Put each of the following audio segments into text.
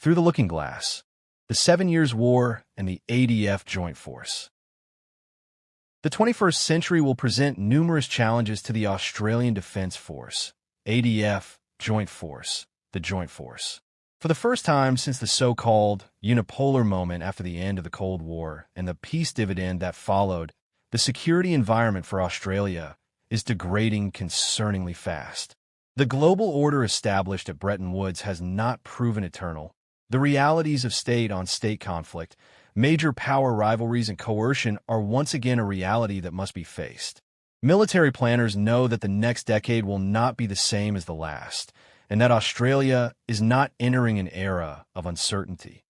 Through the Looking Glass, the 7 Years' War and the ADF Joint Force. The 21st century will present numerous challenges to the Australian Defence Force, ADF Joint Force, the Joint Force. For the first time since the so-called unipolar moment after the end of the Cold War and the peace dividend that followed, the security environment for Australia is degrading concerningly fast. The global order established at Bretton Woods has not proven eternal. The realities of state-on-state conflict, major power rivalries, and coercion are once again a reality that must be faced. Military planners know that the next decade will not be the same as the last, and that Australia is not entering an era of uncertainty.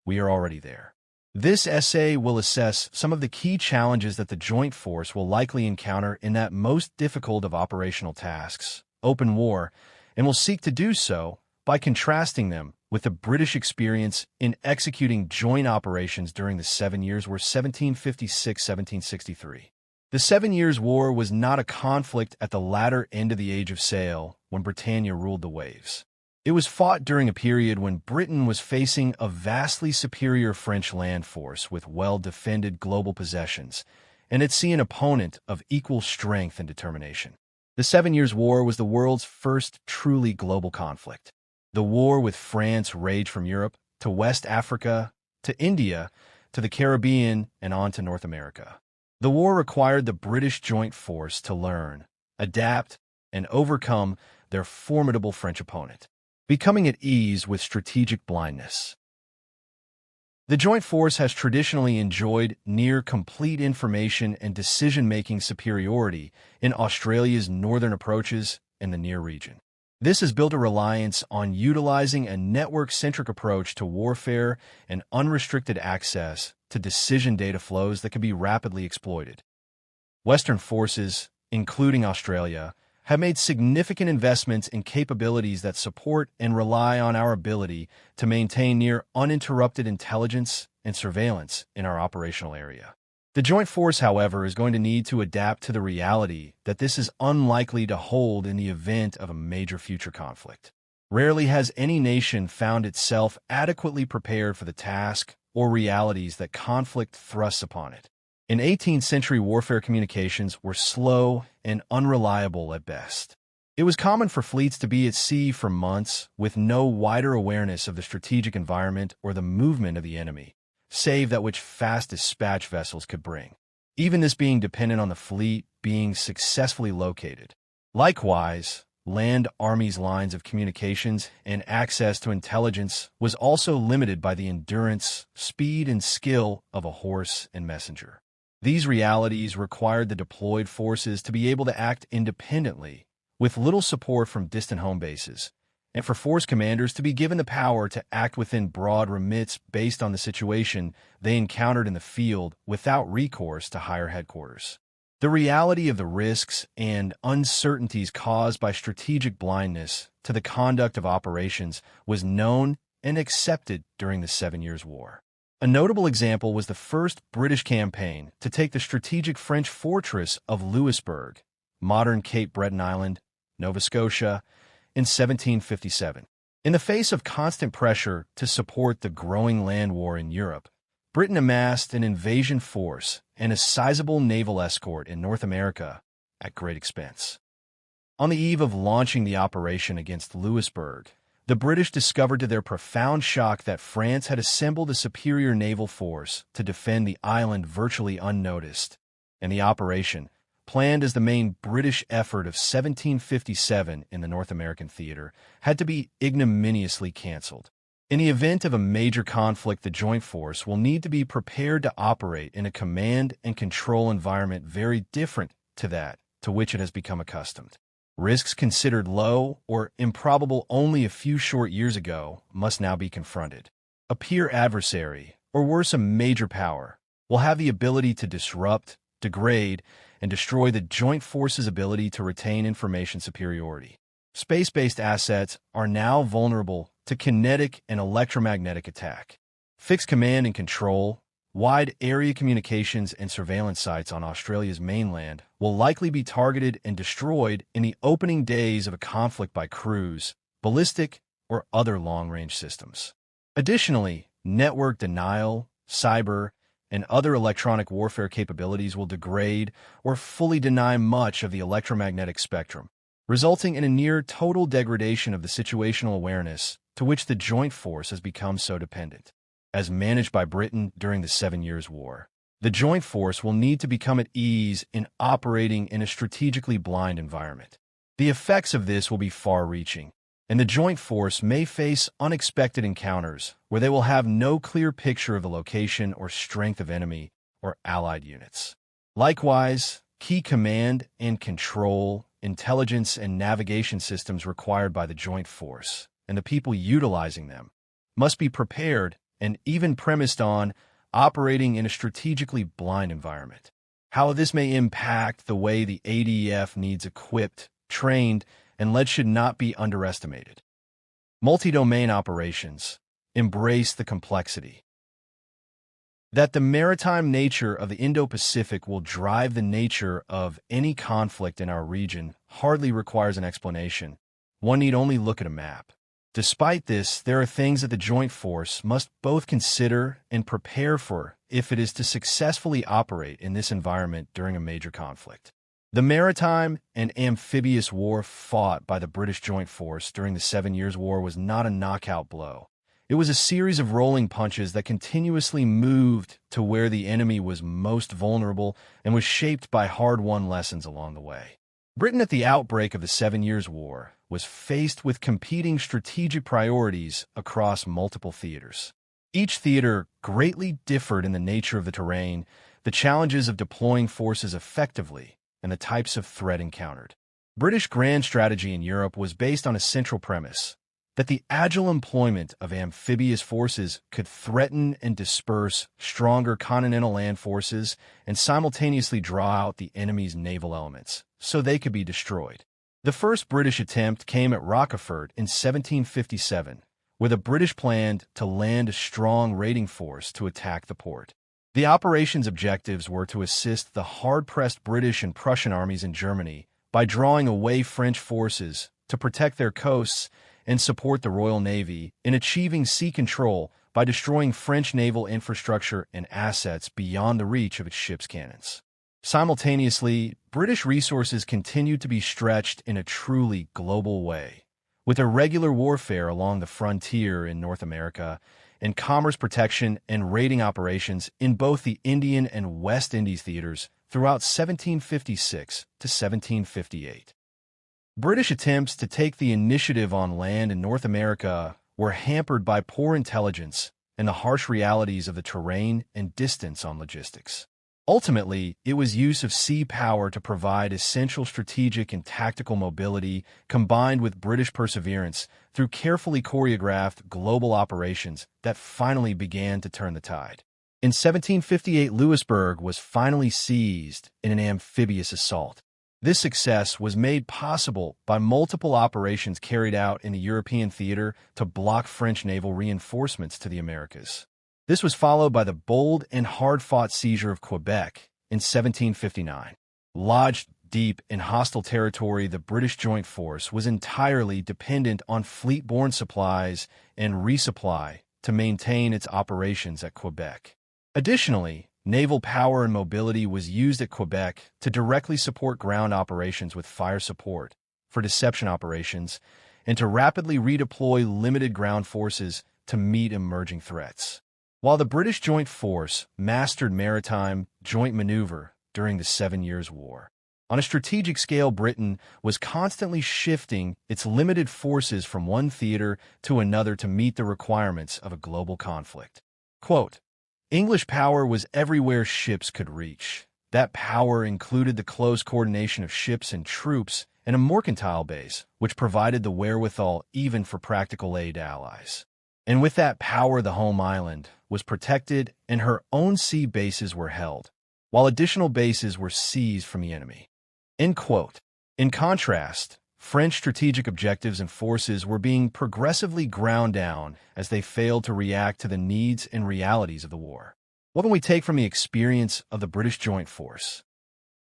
We are already there. This essay will assess some of the key challenges that the Joint Force will likely encounter in that most difficult of operational tasks, open war, and will seek to do so by contrasting them with the British experience in executing joint operations during the 7 Years' War 1756-1763. The 7 Years' War was not a conflict at the latter end of the Age of Sail when Britannia ruled the waves. It was fought during a period when Britain was facing a vastly superior French land force with well-defended global possessions, and at sea an opponent of equal strength and determination. The 7 Years' War was the world's first truly global conflict. The war with France raged from Europe to West Africa to India to the Caribbean and on to North America. The war required the British Joint Force to learn, adapt, and overcome their formidable French opponent, becoming at ease with strategic blindness. The Joint Force has traditionally enjoyed near-complete information and decision-making superiority in Australia's northern approaches and the near region. This has built a reliance on utilizing a network-centric approach to warfare and unrestricted access to decision data flows that can be rapidly exploited. Western forces, including Australia, have made significant investments in capabilities that support and rely on our ability to maintain near uninterrupted intelligence and surveillance in our operational area. The Joint Force, however, is going to need to adapt to the reality that this is unlikely to hold in the event of a major future conflict. Rarely has any nation found itself adequately prepared for the task or realities that conflict thrusts upon it. In 18th century warfare, communications were slow and unreliable at best. It was common for fleets to be at sea for months with no wider awareness of the strategic environment or the movement of the enemy, save that which fast dispatch vessels could bring, even this being dependent on the fleet being successfully located. Likewise, land armies' lines of communications and access to intelligence was also limited by the endurance, speed, and skill of a horse and messenger. These realities required the deployed forces to be able to act independently, with little support from distant home bases, and for force commanders to be given the power to act within broad remits based on the situation they encountered in the field without recourse to higher headquarters. The reality of the risks and uncertainties caused by strategic blindness to the conduct of operations was known and accepted during the 7 Years' War. A notable example was the first British campaign to take the strategic French fortress of Louisbourg, modern Cape Breton Island, Nova Scotia, in 1757. In the face of constant pressure to support the growing land war in Europe, Britain amassed an invasion force and a sizable naval escort in North America at great expense. On the eve of launching the operation against Louisbourg, the British discovered to their profound shock that France had assembled a superior naval force to defend the island virtually unnoticed, and the operation, planned as the main British effort of 1757 in the North American theater, had to be ignominiously cancelled. In the event of a major conflict, the Joint Force will need to be prepared to operate in a command and control environment very different to that to which it has become accustomed. Risks considered low or improbable only a few short years ago must now be confronted. A peer adversary, or worse, a major power, will have the ability to disrupt, degrade, and destroy the Joint Force's ability to retain information superiority. Space-based assets are now vulnerable to kinetic and electromagnetic attack. Fixed command and control, wide area communications, and surveillance sites on Australia's mainland will likely be targeted and destroyed in the opening days of a conflict by cruise, ballistic, or other long-range systems. Additionally, network denial, cyber, and other electronic warfare capabilities will degrade or fully deny much of the electromagnetic spectrum, resulting in a near-total degradation of the situational awareness to which the Joint Force has become so dependent. As managed by Britain during the 7 Years' War, the Joint Force will need to become at ease in operating in a strategically blind environment. The effects of this will be far-reaching, and the Joint Force may face unexpected encounters where they will have no clear picture of the location or strength of enemy or allied units. Likewise, key command and control, intelligence and navigation systems required by the Joint Force and the people utilizing them must be prepared and even premised on operating in a strategically blind environment. How this may impact the way the ADF needs equipped, trained, and led should not be underestimated. Multi-domain operations embrace the complexity. That the maritime nature of the Indo-Pacific will drive the nature of any conflict in our region hardly requires an explanation. One need only look at a map. Despite this, there are things that the Joint Force must both consider and prepare for if it is to successfully operate in this environment during a major conflict. The maritime and amphibious war fought by the British Joint Force during the 7 Years' War was not a knockout blow. It was a series of rolling punches that continuously moved to where the enemy was most vulnerable and was shaped by hard-won lessons along the way. Britain at the outbreak of the 7 Years' War was faced with competing strategic priorities across multiple theaters. Each theater greatly differed in the nature of the terrain, the challenges of deploying forces effectively, and the types of threat encountered. British grand strategy in Europe was based on a central premise, that the agile employment of amphibious forces could threaten and disperse stronger continental land forces and simultaneously draw out the enemy's naval elements, so they could be destroyed. The first British attempt came at Rochefort in 1757, where the British planned to land a strong raiding force to attack the port. The operation's objectives were to assist the hard-pressed British and Prussian armies in Germany by drawing away French forces to protect their coasts and support the Royal Navy in achieving sea control by destroying French naval infrastructure and assets beyond the reach of its ships' cannons. Simultaneously, British resources continued to be stretched in a truly global way, with irregular warfare along the frontier in North America and commerce protection and raiding operations in both the Indian and West Indies theaters throughout 1756 to 1758. British attempts to take the initiative on land in North America were hampered by poor intelligence and the harsh realities of the terrain and distance on logistics. Ultimately, it was use of sea power to provide essential strategic and tactical mobility combined with British perseverance through carefully choreographed global operations that finally began to turn the tide. In 1758, Louisbourg was finally seized in an amphibious assault. This success was made possible by multiple operations carried out in the European theater to block French naval reinforcements to the Americas. This was followed by the bold and hard-fought seizure of Quebec in 1759. Lodged deep in hostile territory, the British Joint Force was entirely dependent on fleet-borne supplies and resupply to maintain its operations at Quebec. Additionally, naval power and mobility was used at Quebec to directly support ground operations with fire support for deception operations and to rapidly redeploy limited ground forces to meet emerging threats. While the British Joint Force mastered maritime joint maneuver during the 7 Years' War, on a strategic scale, Britain was constantly shifting its limited forces from one theater to another to meet the requirements of a global conflict. Quote, English power was everywhere ships could reach. That power included the close coordination of ships and troops and a mercantile base, which provided the wherewithal even for practical aid to allies. And with that power, the home island was protected and her own sea bases were held, while additional bases were seized from the enemy. End quote. In contrast, French strategic objectives and forces were being progressively ground down as they failed to react to the needs and realities of the war. What can we take from the experience of the British Joint Force?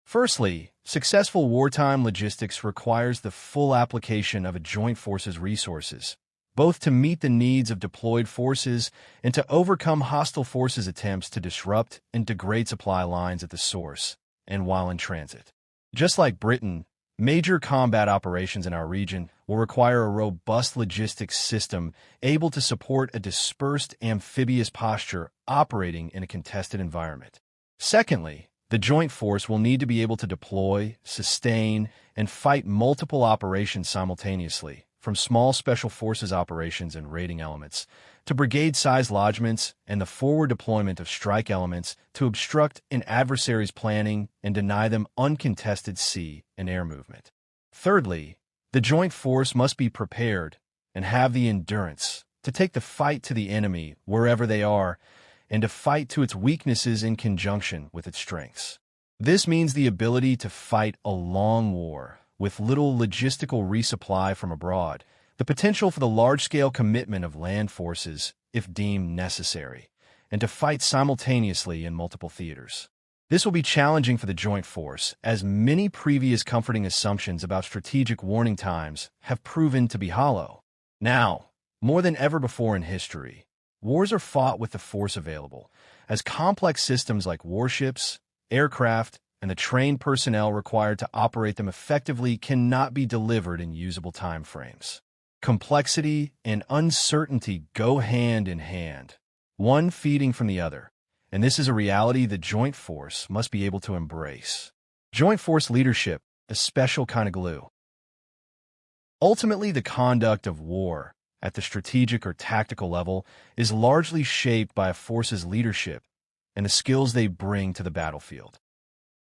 Firstly, successful wartime logistics requires the full application of a joint force's resources, both to meet the needs of deployed forces and to overcome hostile forces' attempts to disrupt and degrade supply lines at the source and while in transit. Just like Britain, major combat operations in our region will require a robust logistics system able to support a dispersed amphibious posture operating in a contested environment. Secondly, the joint force will need to be able to deploy, sustain, and fight multiple operations simultaneously, from small special forces operations and raiding elements, to brigade-sized lodgements and the forward deployment of strike elements to obstruct an adversary's planning and deny them uncontested sea and air movement. Thirdly, the joint force must be prepared and have the endurance to take the fight to the enemy wherever they are and to fight to its weaknesses in conjunction with its strengths. This means the ability to fight a long war with little logistical resupply from abroad, the potential for the large-scale commitment of land forces if deemed necessary, and to fight simultaneously in multiple theaters. This will be challenging for the joint force, as many previous comforting assumptions about strategic warning times have proven to be hollow. Now, more than ever before in history, wars are fought with the force available, as complex systems like warships, aircraft, and the trained personnel required to operate them effectively cannot be delivered in usable time frames. Complexity and uncertainty go hand in hand, one feeding from the other, and this is a reality the joint force must be able to embrace. Joint force leadership, a special kind of glue. Ultimately, the conduct of war at the strategic or tactical level is largely shaped by a force's leadership and the skills they bring to the battlefield.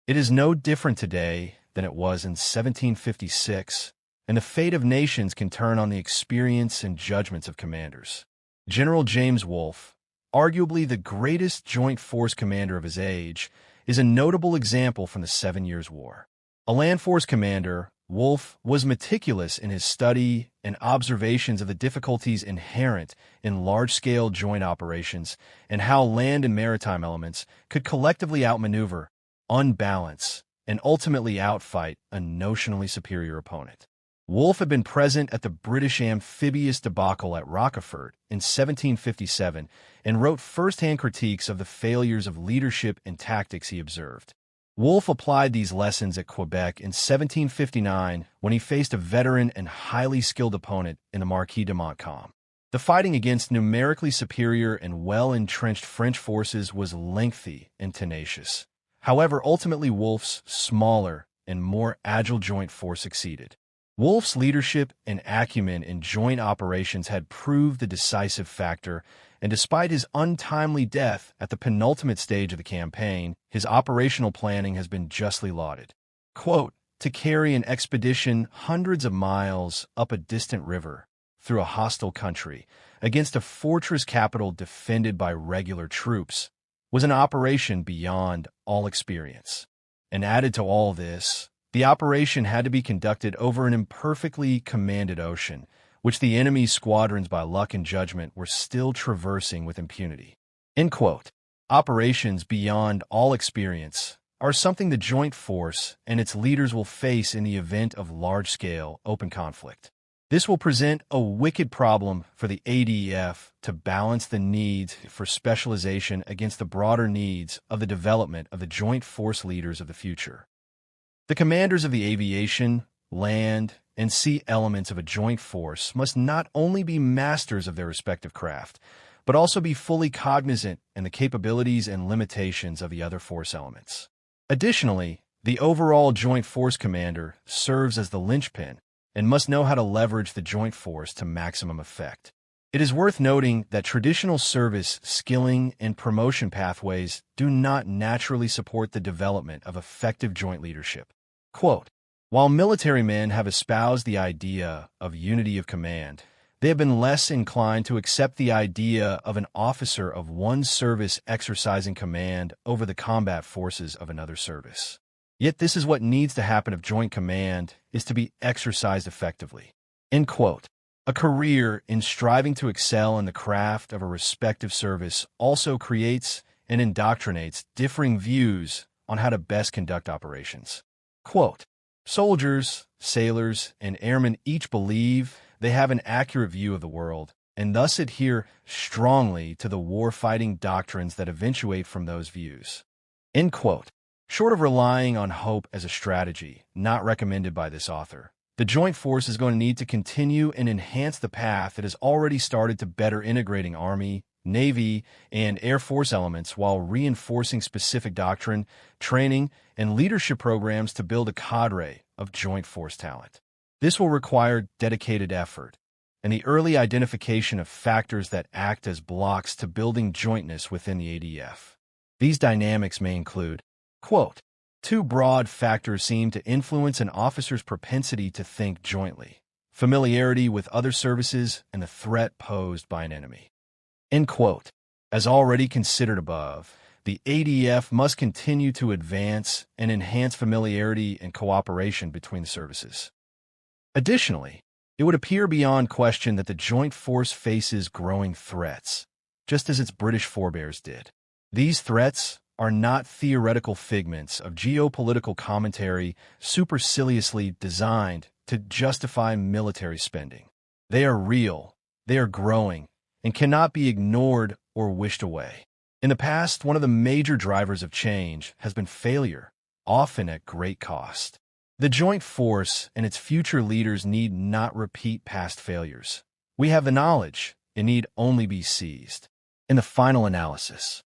It is no different today than it was in 1756, and the fate of nations can turn on the experience and judgments of commanders. General James Wolfe, arguably the greatest joint force commander of his age, is a notable example from the 7 Years' War. A land force commander, Wolfe was meticulous in his study and observations of the difficulties inherent in large-scale joint operations and how land and maritime elements could collectively outmaneuver, unbalance, and ultimately outfight a notionally superior opponent. Wolfe had been present at the British amphibious debacle at Rochefort in 1757 and wrote first-hand critiques of the failures of leadership and tactics he observed. Wolfe applied these lessons at Quebec in 1759 when he faced a veteran and highly skilled opponent in the Marquis de Montcalm. The fighting against numerically superior and well-entrenched French forces was lengthy and tenacious. However, ultimately Wolfe's smaller and more agile joint force succeeded. Wolfe's leadership and acumen in joint operations had proved the decisive factor, and despite his untimely death at the penultimate stage of the campaign, his operational planning has been justly lauded. Quote, to carry an expedition hundreds of miles up a distant river through a hostile country against a fortress capital defended by regular troops was an operation beyond all experience. And added to all this, the operation had to be conducted over an imperfectly commanded ocean, which the enemy's squadrons by luck and judgment were still traversing with impunity. End quote. Operations beyond all experience are something the joint force and its leaders will face in the event of large-scale open conflict. This will present a wicked problem for the ADF to balance the needs for specialization against the broader needs of the development of the joint force leaders of the future. The commanders of the aviation, land, and sea elements of a joint force must not only be masters of their respective craft, but also be fully cognizant in the capabilities and limitations of the other force elements. Additionally, the overall joint force commander serves as the linchpin and must know how to leverage the joint force to maximum effect. It is worth noting that traditional service, skilling, and promotion pathways do not naturally support the development of effective joint leadership. Quote, while military men have espoused the idea of unity of command, they have been less inclined to accept the idea of an officer of one service exercising command over the combat forces of another service. Yet this is what needs to happen if joint command is to be exercised effectively. End quote. A career in striving to excel in the craft of a respective service also creates and indoctrinates differing views on how to best conduct operations. Quote, soldiers, sailors, and airmen each believe they have an accurate view of the world, and thus adhere strongly to the war-fighting doctrines that eventuate from those views. End quote. Short of relying on hope as a strategy, not recommended by this author, the Joint Force is going to need to continue and enhance the path it has already started to better integrating Army, Navy, and Air Force elements while reinforcing specific doctrine, training, and leadership programs to build a cadre of Joint Force talent. This will require dedicated effort and the early identification of factors that act as blocks to building jointness within the ADF. These dynamics may include, quote, two broad factors seem to influence an officer's propensity to think jointly: familiarity with other services and the threat posed by an enemy. End quote. As already considered above, the ADF must continue to advance and enhance familiarity and cooperation between the services. Additionally, it would appear beyond question that the Joint Force faces growing threats, just as its British forebears did. These threats are not theoretical figments of geopolitical commentary superciliously designed to justify military spending. They are real, they are growing, and cannot be ignored or wished away. In the past, one of the major drivers of change has been failure, often at great cost. The Joint Force and its future leaders need not repeat past failures. We have the knowledge, it need only be seized. In the final analysis,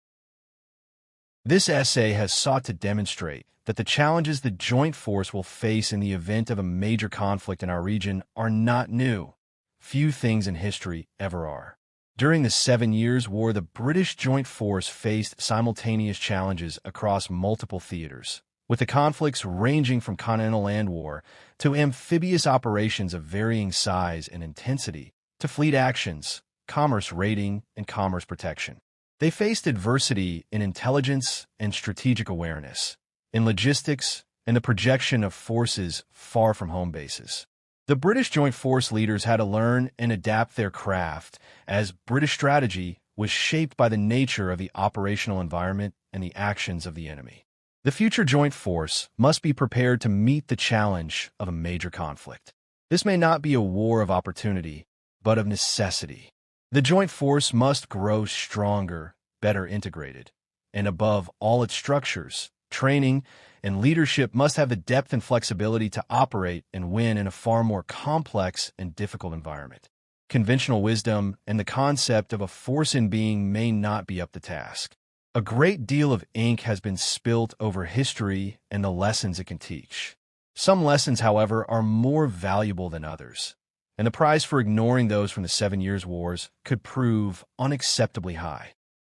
this essay has sought to demonstrate that the challenges the Joint Force will face in the event of a major conflict in our region are not new. Few things in history ever are. During the 7 Years' War, the British Joint Force faced simultaneous challenges across multiple theaters, with the conflicts ranging from continental land war to amphibious operations of varying size and intensity to fleet actions, commerce raiding, and commerce protection. They faced adversity in intelligence and strategic awareness, in logistics, and the projection of forces far from home bases. The British Joint Force leaders had to learn and adapt their craft, as British strategy was shaped by the nature of the operational environment and the actions of the enemy. The future Joint Force must be prepared to meet the challenge of a major conflict. This may not be a war of opportunity, but of necessity. The Joint Force must grow stronger, better integrated, and above all its structures, training, and leadership must have the depth and flexibility to operate and win in a far more complex and difficult environment. Conventional wisdom and the concept of a force in being may not be up to task. A great deal of ink has been spilt over history and the lessons it can teach. Some lessons, however, are more valuable than others, and the price for ignoring those from the 7 Years' Wars could prove unacceptably high.